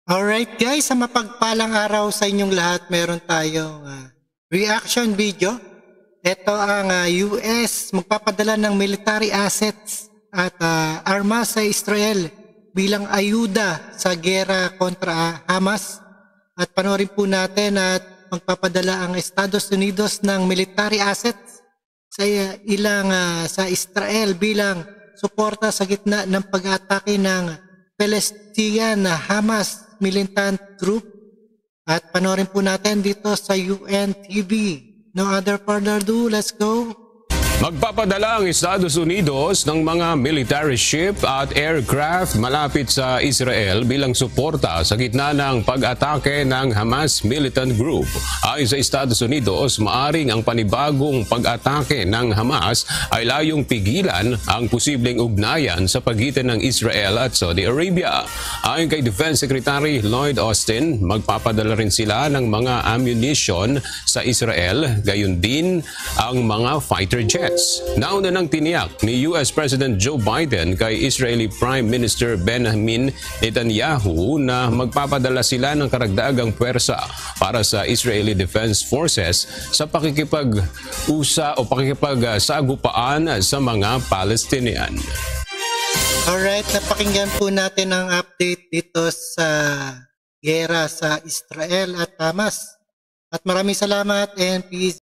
Alright guys, sa mapagpalang araw sa inyong lahat, meron tayong reaction video. Ito ang US magpapadala ng military assets at armas sa Israel bilang ayuda sa gera kontra Hamas. At panoorin po natin at magpapadala ang Estados Unidos ng military assets sa sa Israel bilang suporta sa gitna ng pag-atake ng Palestinian na Hamas militant group. At panoorin po natin dito sa UNTV. No other further ado, let's go. Magpapadala ang Estados Unidos ng mga military ship at aircraft malapit sa Israel bilang suporta sa gitna ng pag-atake ng Hamas militant group. Ayon sa Estados Unidos, maaring ang panibagong pag-atake ng Hamas ay layong pigilan ang posibleng ugnayan sa pagitan ng Israel at Saudi Arabia. Ayon kay Defense Secretary Lloyd Austin, magpapadala rin sila ng mga ammunition sa Israel, gayon din ang mga fighter jets. Nauna nang tiniyak ni US President Joe Biden kay Israeli Prime Minister Benjamin Netanyahu na magpapadala sila ng karagdagang puwersa para sa Israeli Defense Forces sa pakikipagsagupaan sa mga Palestinian. Alright, napakinggan po natin ang update dito sa gera sa Israel at Hamas. At maraming salamat and peace.